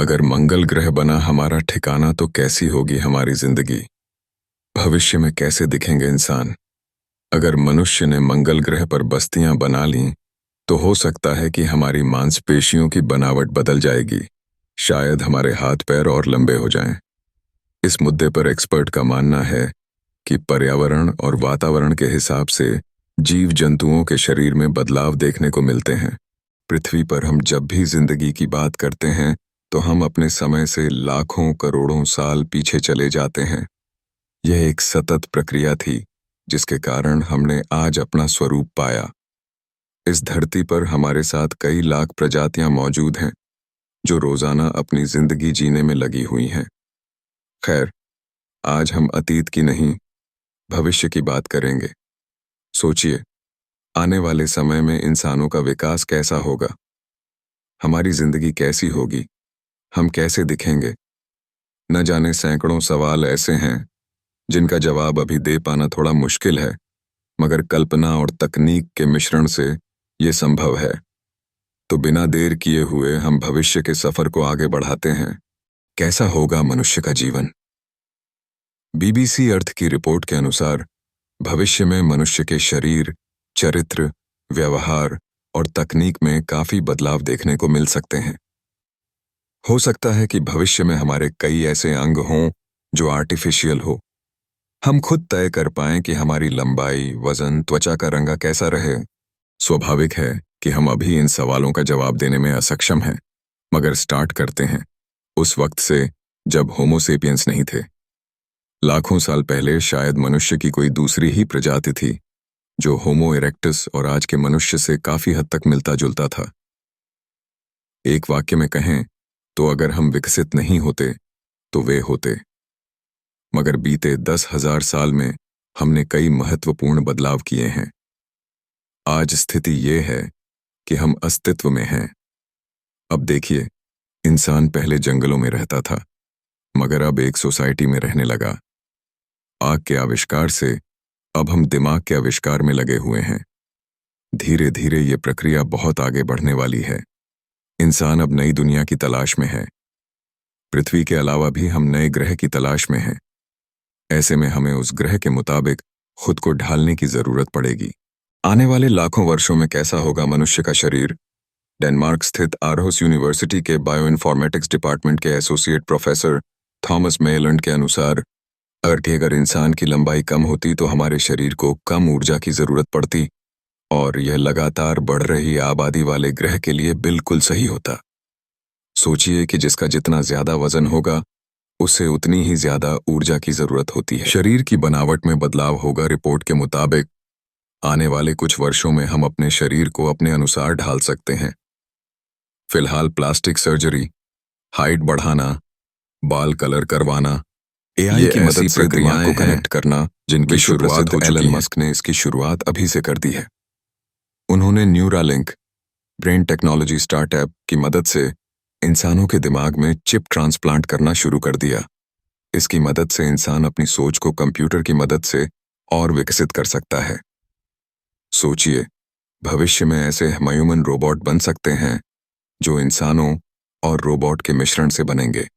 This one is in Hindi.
अगर मंगल ग्रह बना हमारा ठिकाना तो कैसी होगी हमारी जिंदगी। भविष्य में कैसे दिखेंगे इंसान। अगर मनुष्य ने मंगल ग्रह पर बस्तियां बना लीं तो हो सकता है कि हमारी मांसपेशियों की बनावट बदल जाएगी। शायद हमारे हाथ पैर और लंबे हो जाएं। इस मुद्दे पर एक्सपर्ट का मानना है कि पर्यावरण और वातावरण के हिसाब से जीव जंतुओं के शरीर में बदलाव देखने को मिलते हैं। पृथ्वी पर हम जब भी जिंदगी की बात करते हैं तो हम अपने समय से लाखों करोड़ों साल पीछे चले जाते हैं। यह एक सतत प्रक्रिया थी जिसके कारण हमने आज अपना स्वरूप पाया। इस धरती पर हमारे साथ कई लाख प्रजातियां मौजूद हैं जो रोजाना अपनी जिंदगी जीने में लगी हुई हैं। खैर, आज हम अतीत की नहीं, भविष्य की बात करेंगे। सोचिए, आने वाले समय में इंसानों का विकास कैसा होगा, हमारी जिंदगी कैसी होगी, हम कैसे दिखेंगे। न जाने सैकड़ों सवाल ऐसे हैं जिनका जवाब अभी दे पाना थोड़ा मुश्किल है, मगर कल्पना और तकनीक के मिश्रण से ये संभव है। तो बिना देर किए हुए हम भविष्य के सफर को आगे बढ़ाते हैं। कैसा होगा मनुष्य का जीवन? बीबीसी अर्थ की रिपोर्ट के अनुसार भविष्य में मनुष्य के शरीर, चरित्र, व्यवहार और तकनीक में काफी बदलाव देखने को मिल सकते हैं। हो सकता है कि भविष्य में हमारे कई ऐसे अंग हों जो आर्टिफिशियल हो। हम खुद तय कर पाएं कि हमारी लंबाई, वजन, त्वचा का रंग कैसा रहे। स्वाभाविक है कि हम अभी इन सवालों का जवाब देने में असक्षम हैं, मगर स्टार्ट करते हैं उस वक्त से जब होमो सेपियंस नहीं थे। लाखों साल पहले शायद मनुष्य की कोई दूसरी ही प्रजाति थी जो होमो इरेक्टस और आज के मनुष्य से काफी हद तक मिलता जुलता था। एक वाक्य में कहें तो अगर हम विकसित नहीं होते तो वे होते। मगर बीते 10,000 साल में हमने कई महत्वपूर्ण बदलाव किए हैं। आज स्थिति ये है कि हम अस्तित्व में हैं। अब देखिए, इंसान पहले जंगलों में रहता था, मगर अब एक सोसाइटी में रहने लगा। आग के आविष्कार से अब हम दिमाग के आविष्कार में लगे हुए हैं। धीरे धीरे ये प्रक्रिया बहुत आगे बढ़ने वाली है। इंसान अब नई दुनिया की तलाश में है। पृथ्वी के अलावा भी हम नए ग्रह की तलाश में हैं। ऐसे में हमें उस ग्रह के मुताबिक खुद को ढालने की जरूरत पड़ेगी। आने वाले लाखों वर्षों में कैसा होगा मनुष्य का शरीर? डेनमार्क स्थित आरहुस यूनिवर्सिटी के बायोइन्फॉर्मेटिक्स डिपार्टमेंट के एसोसिएट प्रोफेसर थॉमस मेयलैंड के अनुसार अगर इंसान की लंबाई कम होती तो हमारे शरीर को कम ऊर्जा की जरूरत पड़ती और यह लगातार बढ़ रही आबादी वाले ग्रह के लिए बिल्कुल सही होता। सोचिए कि जिसका जितना ज्यादा वजन होगा उसे उतनी ही ज्यादा ऊर्जा की जरूरत होती है। शरीर की बनावट में बदलाव होगा। रिपोर्ट के मुताबिक आने वाले कुछ वर्षों में हम अपने शरीर को अपने अनुसार ढाल सकते हैं। फिलहाल प्लास्टिक सर्जरी, हाइट बढ़ाना, बाल कलर करवाना, एआई की मदद से दिमाग को कनेक्ट करना, जिनकी शुरुआत एलन मस्क ने इसकी शुरुआत अभी से कर दी है। उन्होंने न्यूरालिंक ब्रेन टेक्नोलॉजी स्टार्टअप की मदद से इंसानों के दिमाग में चिप ट्रांसप्लांट करना शुरू कर दिया। इसकी मदद से इंसान अपनी सोच को कंप्यूटर की मदद से और विकसित कर सकता है। सोचिए, भविष्य में ऐसे ह्यूमन रोबोट बन सकते हैं जो इंसानों और रोबोट के मिश्रण से बनेंगे।